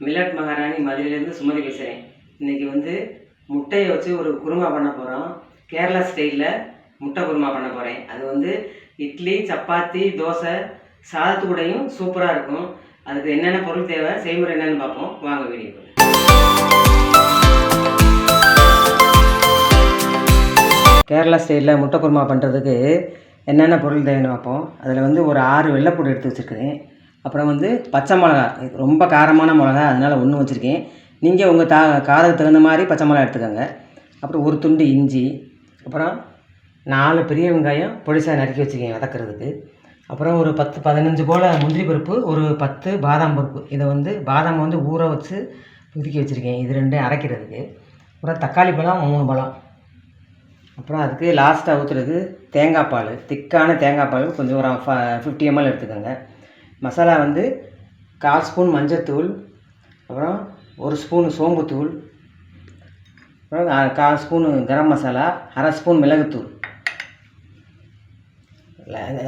Millet மகாராணி மதுரையிலேருந்து சுமதி பேசுகிறேன். இன்றைக்கி வந்து முட்டையை வச்சு ஒரு குருமா பண்ண போகிறோம். கேரளா ஸ்டைலில் முட்டை குருமா பண்ண போகிறேன். அது வந்து இட்லி, சப்பாத்தி, தோசை, சாதத்து கூடயும் சூப்பராக இருக்கும். அதுக்கு என்னென்ன பொருள் தேவை, செய்முறை என்னென்னு பார்ப்போம். வாங்க வீடியோ. கேரளா ஸ்டைலில் முட்டை குருமா பண்ணுறதுக்கு என்னென்ன பொருள் தேவைன்னு பார்ப்போம். அதில் வந்து ஒரு 6 வெள்ளைப்பூடு எடுத்து வச்சுருக்கிறேன். அப்புறம் வந்து பச்சை மிளகா, ரொம்ப காரமான மிளகா, அதனால் 1 வச்சுருக்கேன். நீங்கள் உங்கள் காரத்துக்கு தகுந்த மாதிரி பச்சை மிளகா எடுத்துக்கோங்க. அப்புறம் ஒரு துண்டு இஞ்சி, அப்புறம் 4 பெரிய வெங்காயம் பொடிசாக நறுக்கி வச்சுருக்கேன் வதக்கிறதுக்கு. அப்புறம் ஒரு 10-15 போல் முந்திரி பருப்பு, ஒரு 10 பாதாம் பருப்பு. இதை வந்து பாதாம் வந்து ஊற வச்சு உதுக்கி வச்சுருக்கேன். இது 2 அரைக்கிறதுக்கு. அப்புறம் தக்காளி பழம் 3 பழம். அப்புறம் அதுக்கு லாஸ்ட்டாக ஊற்றுறதுக்கு தேங்காய் பால், திக்கான தேங்காய் பால் கொஞ்சம் ஒரு 50 ml எடுத்துக்கோங்க. மசாலா வந்து 1/4 ஸ்பூன் மஞ்சத்தூள், அப்புறம் 1 ஸ்பூன் சோம்புத்தூள், அப்புறம் 1/4 ஸ்பூன் கரம் மசாலா, 1/2 ஸ்பூன் மிளகுத்தூள்.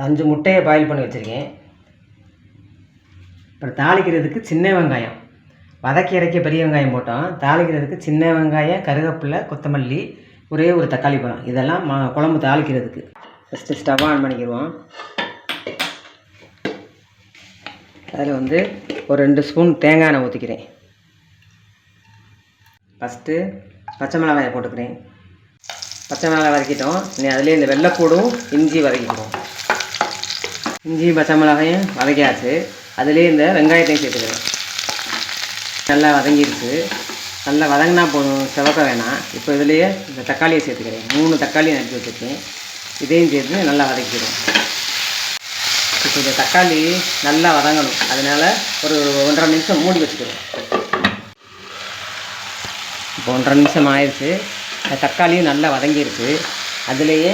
5 முட்டையை பாயில் பண்ணி வச்சுருக்கேன். அப்புறம் தாளிக்கிறதுக்கு சின்ன வெங்காயம், வதக்கி இறக்கிய பெரிய வெங்காயம் போட்டோம். தாளிக்கிறதுக்கு சின்ன வெங்காயம், கருவேப்பிலை, கொத்தமல்லி, ஒரே ஒரு தக்காளி பழம். இதெல்லாம் குழம்பு தாளிக்கிறதுக்கு. ஃபஸ்ட்டு ஸ்டவ் ஆன் பண்ணிக்கிடுவோம். அதில் வந்து ஒரு 2 ஸ்பூன் தேங்காய் எண்ணெய் ஊற்றிக்கிறேன். ஃபஸ்ட்டு பச்சை மிளகாயை போட்டுக்கிறேன். பச்சை மிளகாய் வதக்கிட்டோம். இனி அதிலே இந்த வெள்ளைப்பூடும் இஞ்சி வதக்கிக்கிறோம். இஞ்சி பச்சை மிளகாயும் வதக்கியாச்சு. அதிலே இந்த வெங்காயத்தையும் சேர்த்துக்கிறேன். நல்லா வதங்கிடுச்சு. நல்லா வதங்கினா போதும், செவக்க வேணாம். இப்போ இதுலேயே இந்த தக்காளியை சேர்த்துக்கிறேன். 3 தக்காளி நறுக்கி வச்சுருக்கேன். இதையும் சேர்த்து நல்லா வதக்கிக்கிறோம். இப்போ இந்த தக்காளி நல்லா வதங்கணும், அதனால் ஒரு 1.5 நிமிஷம் மூடி வச்சுக்கிறோம். இப்போ 1.5 நிமிஷம் ஆயிடுச்சு. இந்த தக்காளியும் நல்லா வதங்கிடுச்சு. அதுலேயே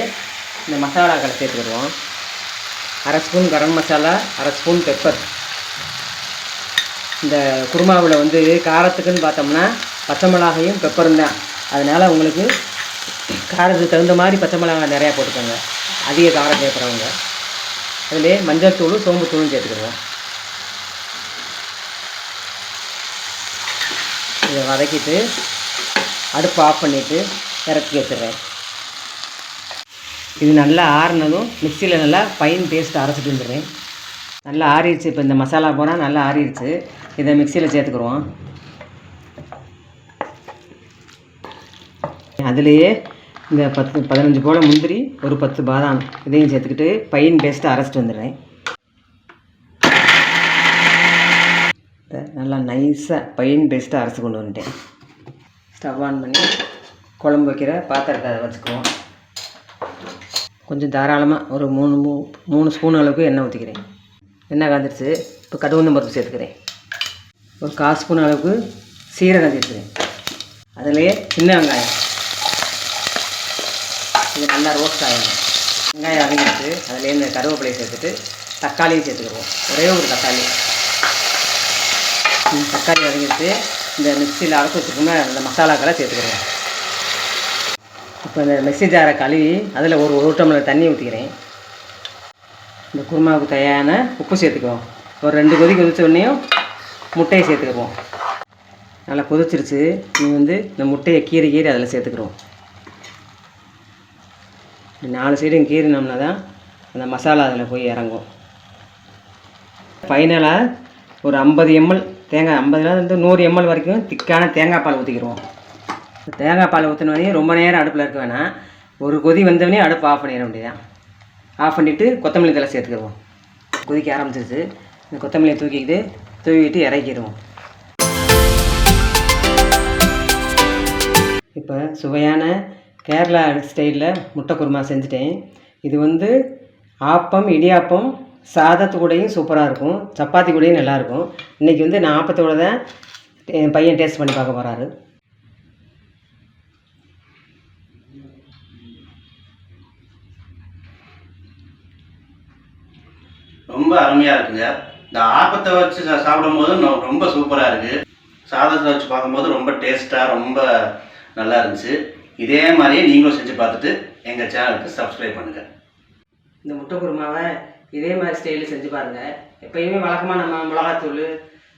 இந்த மசாலாக்களை சேர்த்துக்கிடுவோம். 1/2 spoon garam masala, 1/2 spoon pepper. இந்த குருமாவில் வந்து காரத்துக்குன்னு பார்த்தோம்னா பச்சை மிளகாயும் பெப்பரும் தான். அதனால் உங்களுக்கு காரத்துக்கு தகுந்த மாதிரி பச்சை மிளகாய் நிறையா போட்டுக்கோங்க, அதிக காரம் சேர்க்குறவங்க. அதிலே மஞ்சள் தூளும் சோம்பு தூளும் சேர்த்துக்கிடுவோம். இதை வதக்கிட்டு அடுப்பு ஆஃப் பண்ணிவிட்டு இறக்கி வச்சிடுறேன். இது நல்லா ஆறினதும் மிக்சியில் நல்லா ஃபைன் பேஸ்ட் அரைச்சிட்டு வந்துடுறேன். நல்லா ஆறிடுச்சு. இப்போ இந்த மசாலா போனால் நல்லா ஆறிடுச்சு. இதை மிக்சியில் சேர்த்துக்குருவோம். அதுலேயே இந்த 10-15 போல் முந்திரி, ஒரு 10 பாதாம், இதையும் சேர்த்துக்கிட்டு ஃபைன் பேஸ்ட்டு அரைச்சிட்டு வந்துடுறேன். நல்லா நைஸாக ஃபைன் பேஸ்ட்டு அரைச்சி கொண்டு வந்துட்டேன். ஸ்டவ் ஆன் பண்ணி குழம்பு வைக்கிற பாத்திரத்தை வச்சுக்குவோம். கொஞ்சம் தாராளமாக ஒரு 3 ஸ்பூன் அளவுக்கு எண்ணெய் ஊற்றிக்கிறேன். எண்ணெய் காந்துருச்சு. இப்போ கடுகு பருப்பு சேர்த்துக்கிறேன். ஒரு 1/4 ஸ்பூன் அளவுக்கு சீரகம் சேர்த்துக்கிறேன். அதிலேயே சின்ன வெங்காயம், இது நல்லா ரோஸ்ட் ஆகிடும். வெங்காயம் வதங்கிட்டு அதிலே இந்த கருவேப்பிலையை சேர்த்துட்டு தக்காளியும் சேர்த்துக்கிடுவோம். ஒரே ஒரு தக்காளி. தக்காளி வதங்கிட்டு இந்த மிக்சியில் அரைச்சி வச்சுருக்கோம்னா அந்த மசாலாக்களை சேர்த்துக்கிடுவோம். இப்போ இந்த மிக்சி ஜாரை கழுவி அதில் ஒரு டம்ளர் தண்ணி ஊற்றிக்கிறேன். இந்த குருமாவுக்கு தேவையான உப்பு சேர்த்துக்குவோம். ஒரு 2 கொதி கொதித்த உடனேயும் முட்டையை சேர்த்துக்குவோம். நல்லா கொதிச்சிருச்சு. நீங்கள் வந்து இந்த முட்டையை கீறி அதில் சேர்த்துக்கிறோம். 4 சைடும் கீறினோம்னா தான் அந்த மசாலா அதில் போய் இறங்கும். ஃபைனலாக ஒரு 50 ml தேங்காய், 50 100 ml வரைக்கும் திக்கான தேங்காய் பால் ஊற்றிக்கிடுவோம். தேங்காய் பால் ஊற்றினோடனே ரொம்ப நேரம் அடுப்பில் இருக்க வேணாம். ஒரு கொதி வந்தவொடனே அடுப்பு ஆஃப் பண்ணிட வேண்டியதான். ஆஃப் பண்ணிவிட்டு கொத்தமல்லி தழை சேர்த்துக்கிடுவோம். கொதிக்க ஆரம்பிச்சிருச்சு. இந்த கொத்தமல்லியை தூவிட்டு இறக்கிடுவோம். இப்போ சுவையான கேரளா ஸ்டைலில் முட்டை குருமா செஞ்சுட்டேன். இது வந்து ஆப்பம், இடியாப்பம், சாதத்து கூடயும் சூப்பராக இருக்கும், சப்பாத்தி கூடயும் நல்லாயிருக்கும். இன்றைக்கி வந்து நான் ஆப்பத்தோடு தான் என் பையன் டேஸ்ட் பண்ணி பார்க்க போகிறாரு. ரொம்ப அருமையாக இருக்குங்க. இந்த ஆப்பத்தை வச்சு சாப்பிடும்போது ரொம்ப சூப்பராக இருக்குது. சாதத்தை வச்சு பார்க்கும்போது ரொம்ப டேஸ்ட்டாக ரொம்ப நல்லா இருந்துச்சு. இதே மாதிரியே நீங்களும் செஞ்சு பார்த்துட்டு எங்கள் சேனலுக்கு சப்ஸ்கிரைப் பண்ணுங்கள். இந்த முட்டை குருமாவை இதே மாதிரி ஸ்டைலில் செஞ்சு பாருங்கள். எப்போயுமே வழக்கமாக நம்ம மிளகாத்தூள்,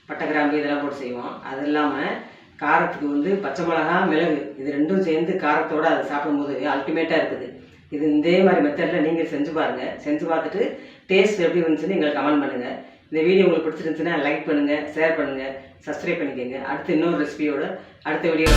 பட்டை கிராம்பு இதெல்லாம் போட்டு செய்வோம். அது இல்லாமல் காரத்துக்கு வந்து பச்சை மிளகா, மிளகு இது ரெண்டும் சேர்ந்து காரத்தோடு அதை சாப்பிடும்போது அல்டிமேட்டாக இருக்குது. இது இதே மாதிரி மெத்தடில் நீங்கள் செஞ்சு பாருங்கள். செஞ்சு பார்த்துட்டு டேஸ்ட் எப்படி இருந்துச்சுன்னு எங்களுக்கு கமெண்ட் பண்ணுங்கள். இந்த வீடியோ உங்களுக்கு பிடிச்சிருந்துச்சுன்னா லைக் பண்ணுங்கள், ஷேர் பண்ணுங்கள், சப்ஸ்கிரைப் பண்ணிக்கோங்க. அடுத்து இன்னொரு ரெசிபியோட அடுத்த வீடியோ